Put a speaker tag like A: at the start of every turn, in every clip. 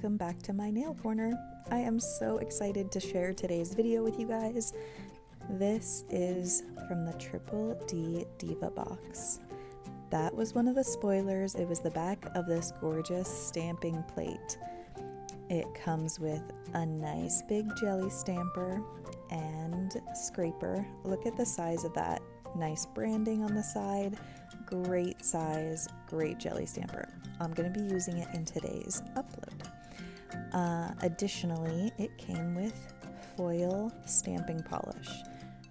A: welcome back to my nail corner. I am so excited to share today's video with you guys. This is from the Triple D Diva Box. That was one of the spoilers. It was the back of this gorgeous stamping plate. It comes with a nice big jelly stamper and scraper. Look at the size of that. Nice branding on the side. Great size, great jelly stamper. I'm going to be using it in today's upload. Additionally, it came with foil stamping polish.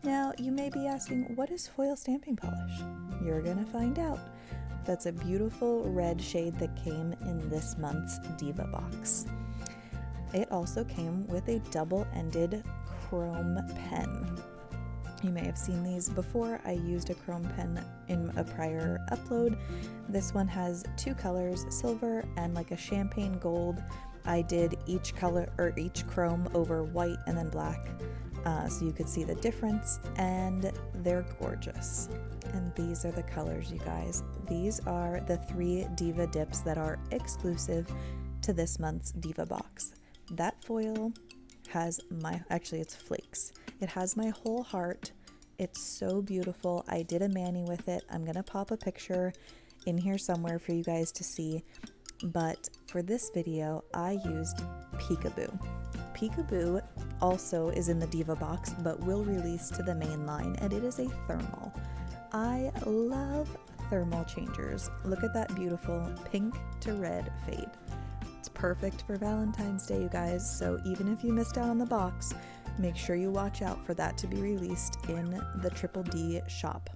A: Now, you may be asking, what is foil stamping polish? You're going to find out. That's a beautiful red shade that came in this month's Diva Box. It also came with a double-ended chrome pen. You may have seen these before. I used a chrome pen in a prior upload. This one has two colors, silver and like a champagne gold. I did each color or each chrome over white and then black, so you could see the difference, and they're gorgeous. And these are the colors, you guys. These are the 3 Diva Dips that are exclusive to this month's Diva Box. That foil has actually it's flakes. It has my whole heart. It's so beautiful. I did a mani with it. I'm gonna pop a picture in here somewhere for you guys to see. But for this video, I used Peekaboo. Peekaboo also is in the Diva Box, but will release to the main line, and it is a thermal. I love thermal changers. Look at that beautiful pink to red fade. It's perfect for Valentine's Day, you guys, so even if you missed out on the box, make sure you watch out for that to be released in the Triple D shop.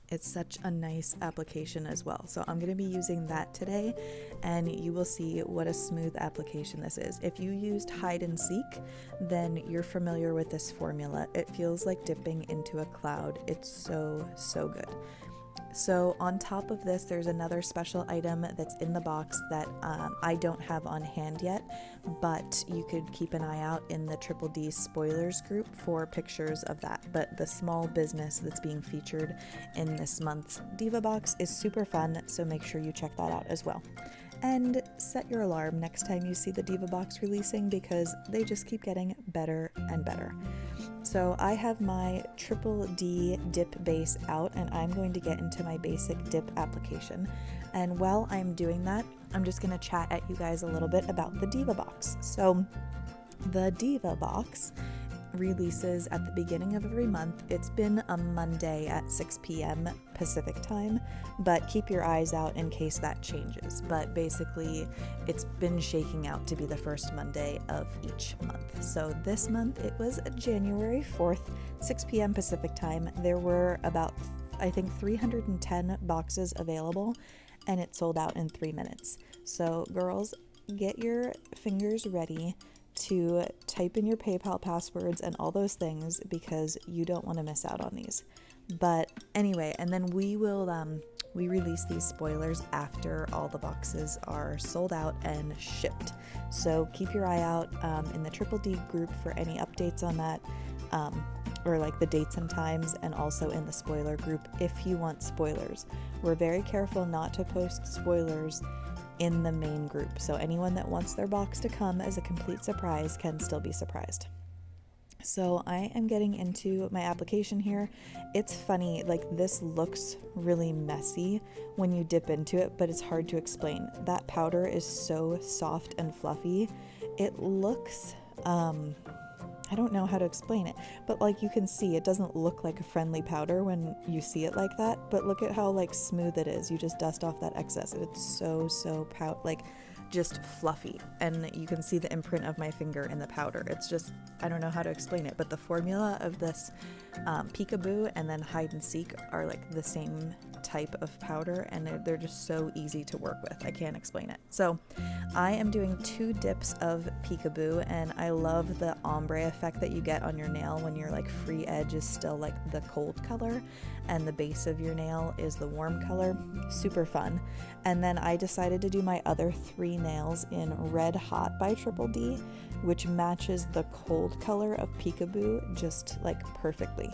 A: It's such a nice application as well. So I'm going to be using that today, and you will see what a smooth application this is. If you used hide and seek, then you're familiar with this formula. It feels like dipping into a cloud. It's so good. So on top of this, there's another special item that's in the box that I don't have on hand yet, but you could keep an eye out in the Triple D spoilers group for pictures of that. But the small business that's being featured in this month's Diva Box is super fun, so make sure you check that out as well. And set your alarm next time you see the Diva Box releasing, because they just keep getting better and better. So I have my Triple D dip base out, and I'm going to get into my basic dip application. And while I'm doing that, I'm just going to chat at you guys a little bit about the Diva Box. So the Diva Box releases at the beginning of every month. It's been a Monday at 6 p.m. Pacific time, but keep your eyes out in case that changes. But basically, it's been shaking out to be the first Monday of each month. So this month, it was January 4th, 6 p.m. Pacific time. There were about, I think, 310 boxes available, and it sold out in 3 minutes. So girls, get your fingers ready to type in your PayPal passwords and all those things, because you don't want to miss out on these. But anyway, and then we release these spoilers after all the boxes are sold out and shipped. So keep your eye out in the Triple D group for any updates on that, or like the dates and times, and also in the spoiler group if you want spoilers. We're very careful not to post spoilers in the main group, so anyone that wants their box to come as a complete surprise can still be surprised. So I am getting into my application here. It's funny, like this looks really messy when you dip into it, but it's hard to explain. That powder is so soft and fluffy. It looks, I don't know how to explain it, but like you can see, it doesn't look like a friendly powder when you see it like that, but look at how like smooth it is. You just dust off that excess. It's so like just fluffy, and you can see the imprint of my finger in the powder. It's just, I don't know how to explain it, but the formula of this Peekaboo and then hide and seek are like the same type of powder, and they're just so easy to work with. I can't explain it. So I am doing 2 dips of Peekaboo, and I love the ombre effect that you get on your nail when your like free edge is still like the cold color and the base of your nail is the warm color. Super fun. And then I decided to do my other 3 nails in Red Hot by Triple D, which matches the cold color of Peekaboo just like perfectly.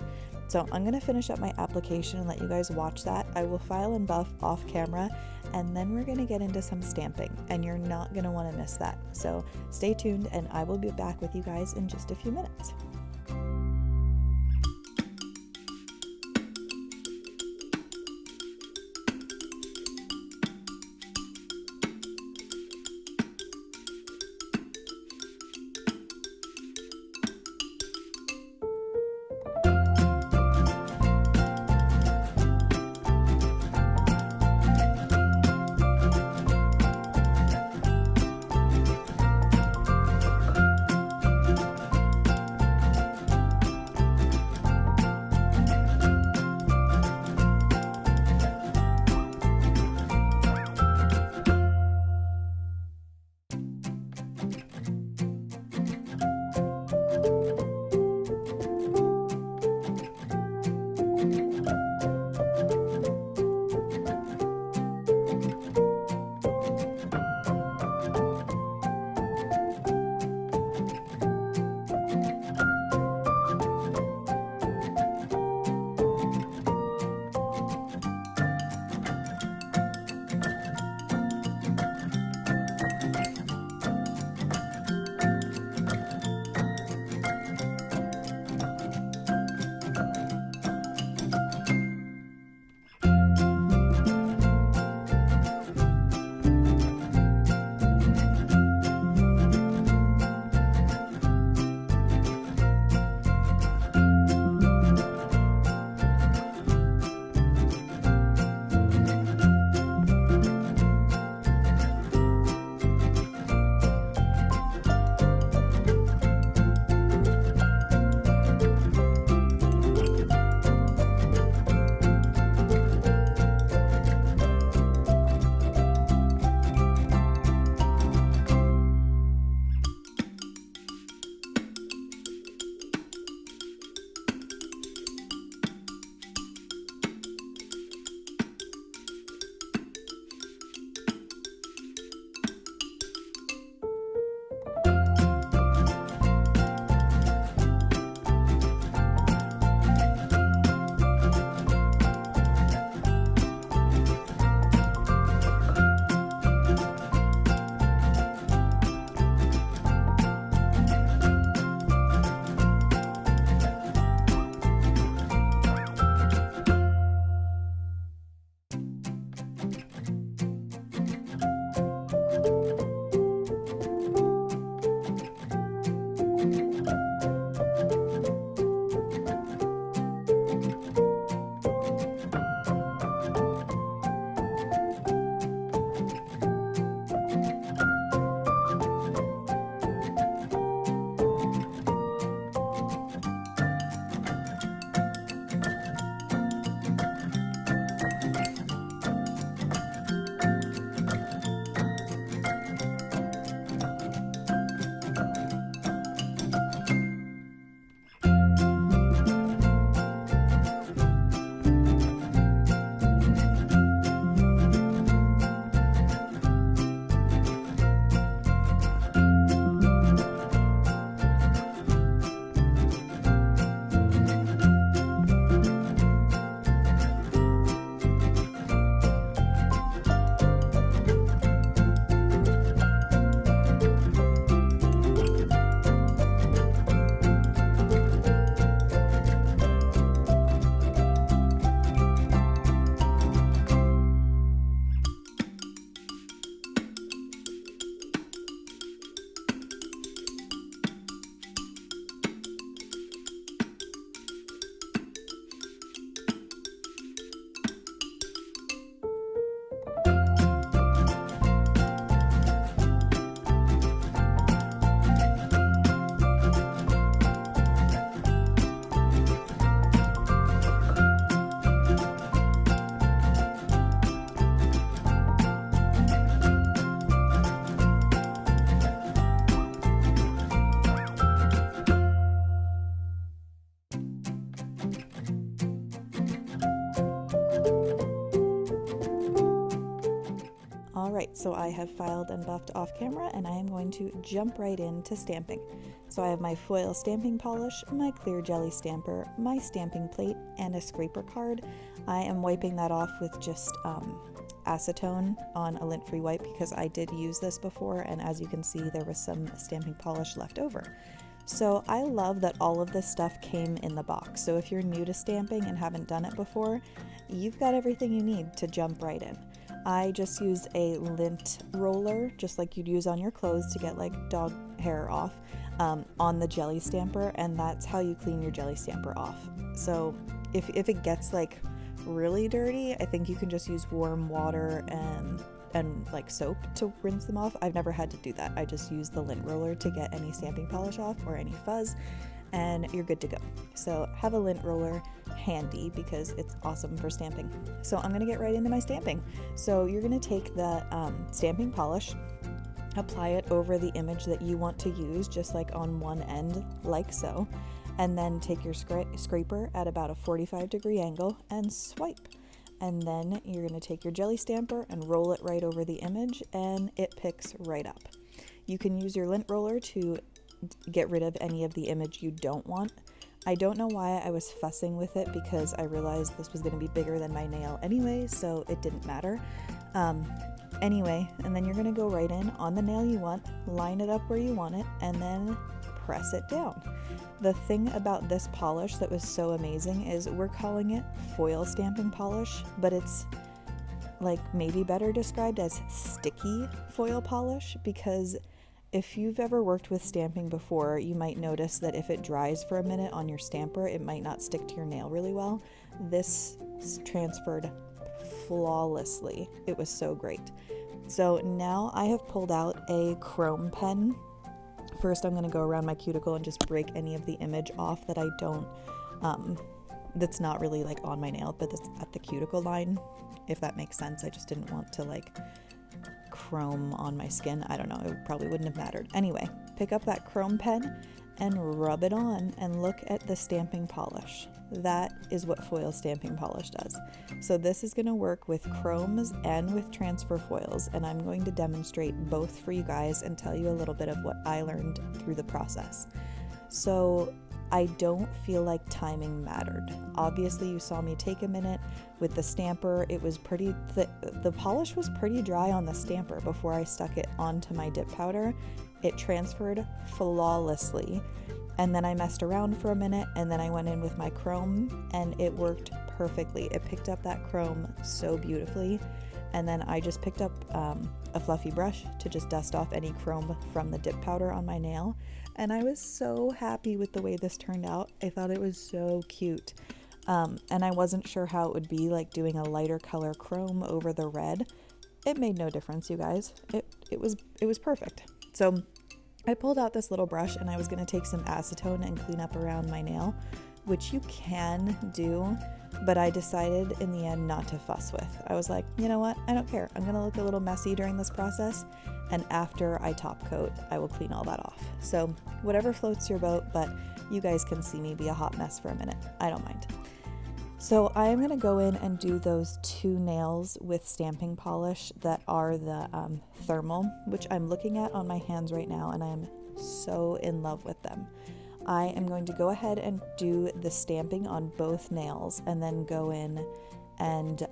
A: So I'm going to finish up my application and let you guys watch that. I will file and buff off camera, and then we're going to get into some stamping, and you're not going to want to miss that. So stay tuned, and I will be back with you guys in just a few minutes. So I have filed and buffed off camera, and I am going to jump right into stamping. So I have my foil stamping polish, my clear jelly stamper, my stamping plate, and a scraper card. I am wiping that off with just acetone on a lint-free wipe because I did use this before, and as you can see, there was some stamping polish left over. So I love that all of this stuff came in the box. So if you're new to stamping and haven't done it before, you've got everything you need to jump right in. I just used a lint roller, just like you'd use on your clothes to get like dog hair off, on the jelly stamper, and that's how you clean your jelly stamper off. So if it gets like really dirty, I think you can just use warm water and like soap to rinse them off. I've never had to do that. I just use the lint roller to get any stamping polish off or any fuzz, and you're good to go. So have a lint roller handy because it's awesome for stamping. So I'm gonna get right into my stamping. So you're gonna take the stamping polish, apply it over the image that you want to use, just like on one end, like so, and then take your scraper at about a 45-degree angle and swipe. And then you're going to take your jelly stamper and roll it right over the image, and it picks right up. You can use your lint roller to get rid of any of the image you don't want. I don't know why I was fussing with it because I realized this was going to be bigger than my nail anyway, so it didn't matter. Anyway, and then you're going to go right in on the nail you want, line it up where you want it, and then press it down. The thing about this polish that was so amazing is we're calling it foil stamping polish, but it's like maybe better described as sticky foil polish, because if you've ever worked with stamping before, you might notice that if it dries for a minute on your stamper, it might not stick to your nail really well. This transferred flawlessly. It was so great. So now I have pulled out a chrome pen. First, I'm going to go around my cuticle and just break any of the image off that I don't, that's not really like on my nail, but that's at the cuticle line, if that makes sense. I just didn't want to like chrome on my skin. I don't know, it probably wouldn't have mattered. Anyway, pick up that chrome pen and rub it on and look at the stamping polish. That is what foil stamping polish does. So this is going to work with chromes and with transfer foils, and I'm going to demonstrate both for you guys and tell you a little bit of what I learned through the process. So I don't feel like timing mattered. Obviously you saw me take a minute with the stamper. It was pretty, the polish was pretty dry on the stamper before I stuck it onto my dip powder. It transferred flawlessly. And then I messed around for a minute, and then I went in with my chrome, and it worked perfectly. It picked up that chrome so beautifully. And then I just picked up a fluffy brush to just dust off any chrome from the dip powder on my nail. And I was so happy with the way this turned out. I thought it was so cute. And I wasn't sure how it would be like doing a lighter color chrome over the red. It made no difference, you guys. It was perfect. So I pulled out this little brush, and I was going to take some acetone and clean up around my nail, which you can do, but I decided in the end not to fuss with. I was like, you know what? I don't care. I'm going to look a little messy during this process, and after I top coat, I will clean all that off. So whatever floats your boat, but you guys can see me be a hot mess for a minute. I don't mind. So I'm going to go in and do those two nails with stamping polish that are the thermal, which I'm looking at on my hands right now, and I'm so in love with them. I am going to go ahead and do the stamping on both nails, and then go in and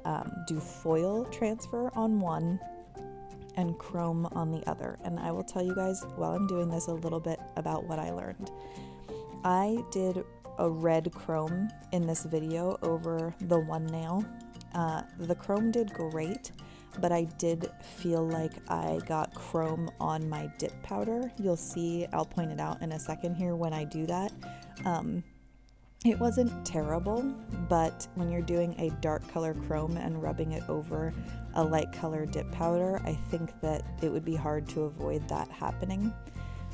A: do foil transfer on one and chrome on the other. And I will tell you guys while I'm doing this a little bit about what I learned. I did a red chrome in this video over the one nail. The chrome did great, but I did feel like I got chrome on my dip powder. You'll see, I'll point it out in a second here when I do that. It wasn't terrible, but when you're doing a dark color chrome and rubbing it over a light color dip powder, I think that it would be hard to avoid that happening.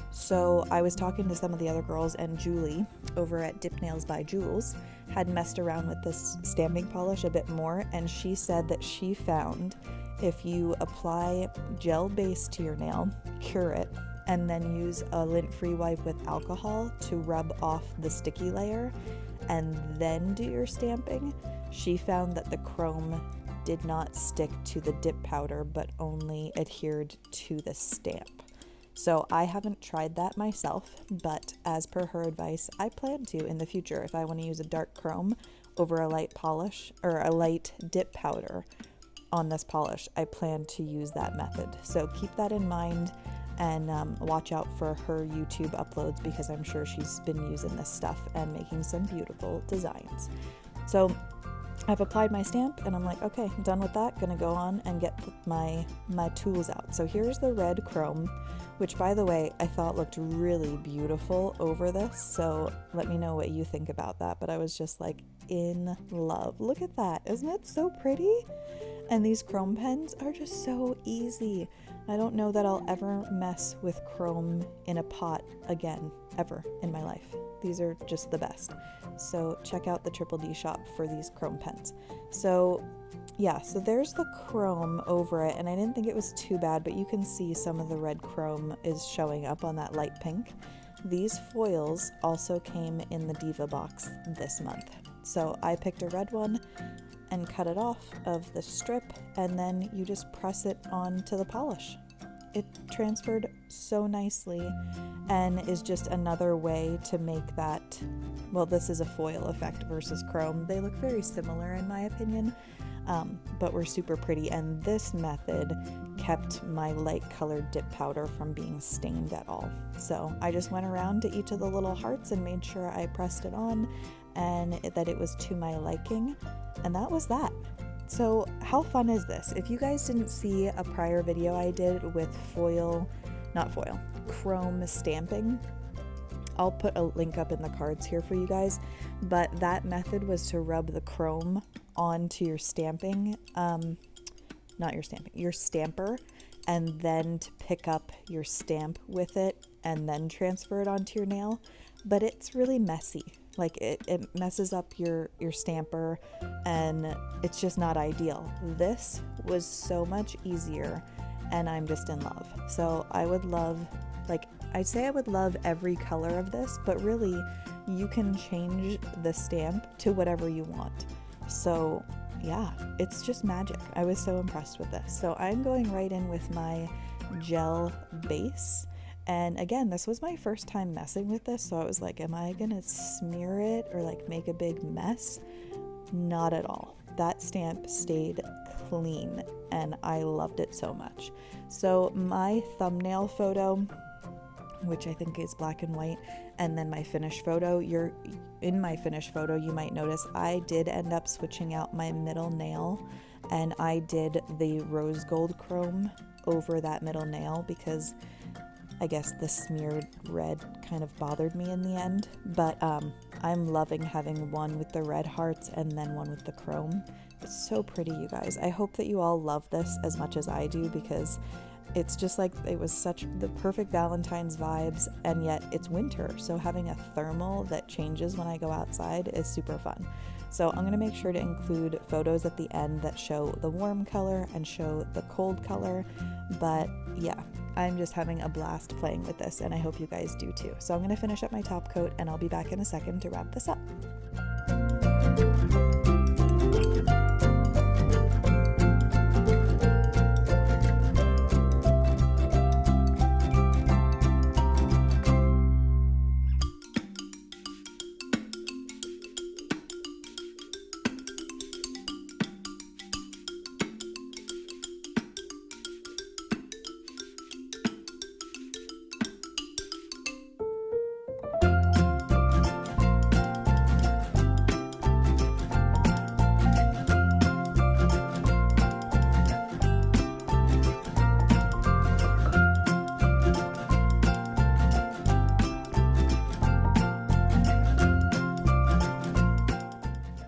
A: So I was talking to some of the other girls, and Julie over at Dip Nails by Jules had messed around with this stamping polish a bit more, and she said that she found if you apply gel base to your nail, cure it, and then use a lint-free wipe with alcohol to rub off the sticky layer, and then do your stamping, she found that the chrome did not stick to the dip powder but only adhered to the stamp. So I haven't tried that myself, but as per her advice, I plan to in the future if I want to use a dark chrome over a light polish or a light dip powder on this polish. I plan to use that method. So keep that in mind and watch out for her YouTube uploads because I'm sure she's been using this stuff and making some beautiful designs. So I've applied my stamp and I'm like, okay, I'm done with that. Gonna go on and get my tools out. So here's the red chrome, which by the way, I thought looked really beautiful over this. So let me know what you think about that. But I was just like in love. Look at that. Isn't it so pretty? And these chrome pens are just so easy. I don't know that I'll ever mess with chrome in a pot again, ever in my life. These are just the best. So check out the Triple D shop for these chrome pens. So yeah, so there's the chrome over it, and I didn't think it was too bad, but you can see some of the red chrome is showing up on that light pink. These foils also came in the Diva box this month. So I picked a red one and cut it off of the strip, and then you just press it onto the polish. It transferred so nicely and is just another way to make that, well, this is a foil effect versus chrome. They look very similar in my opinion, but were super pretty, and this method kept my light colored dip powder from being stained at all. So I just went around to each of the little hearts and made sure I pressed it on and that it was to my liking, and that was that. So how fun is this? If you guys didn't see a prior video I did with chrome stamping, I'll put a link up in the cards here for you guys, but that method was to rub the chrome onto your your stamper, and then to pick up your stamp with it and then transfer it onto your nail. But it's really messy. Like it messes up your stamper and it's just not ideal. This was so much easier and I'm just in love. So I would love, I'd say I would love every color of this, but really you can change the stamp to whatever you want. So yeah, it's just magic. I was so impressed with this. So I'm going right in with my gel base. And again, this was my first time messing with this, so I was like, am I gonna smear it or like make a big mess? Not at all. That stamp stayed clean and I loved it so much. So my thumbnail photo, which I think is black and white, and then my finished photo, in my finished photo, you might notice I did end up switching out my middle nail, and I did the rose gold chrome over that middle nail because I guess the smeared red kind of bothered me in the end, but I'm loving having one with the red hearts and then one with the chrome. It's so pretty, you guys. I hope that you all love this as much as I do because it's just like it was such the perfect Valentine's vibes, and yet it's winter, so having a thermal that changes when I go outside is super fun. So I'm going to make sure to include photos at the end that show the warm color and show the cold color, but yeah, I'm just having a blast playing with this and I hope you guys do too. So I'm going to finish up my top coat and I'll be back in a second to wrap this up.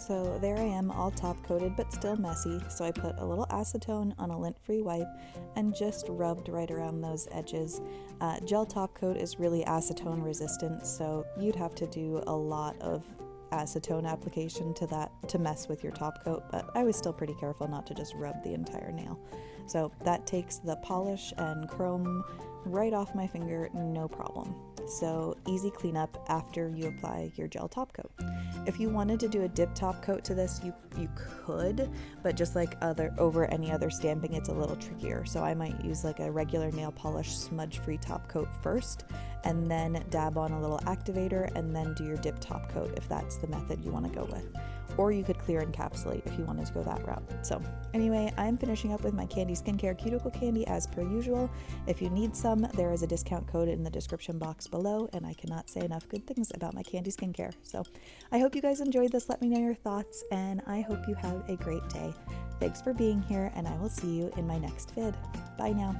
A: So there I am, all top coated but still messy, so I put a little acetone on a lint-free wipe and just rubbed right around those edges. Gel top coat is really acetone resistant, so you'd have to do a lot of acetone application to that to mess with your top coat, but I was still pretty careful not to just rub the entire nail. So that takes the polish and chrome right off my finger, no problem. so easy cleanup after you apply your gel top coat. If you wanted to do a dip top coat to this, you could, but just like over any other stamping, it's a little trickier. So I might use like a regular nail polish smudge-free top coat first, and then dab on a little activator, and then do your dip top coat if that's the method you want to go with. Or you could clear encapsulate if you wanted to go that route. So anyway, I'm finishing up with my Candi Skincare Cuticle Candy as per usual. If you need some, there is a discount code in the description box below, and I cannot say enough good things about my Candi Skincare. So I hope you guys enjoyed this. Let me know your thoughts, and I hope you have a great day. Thanks for being here, and I will see you in my next vid. Bye now.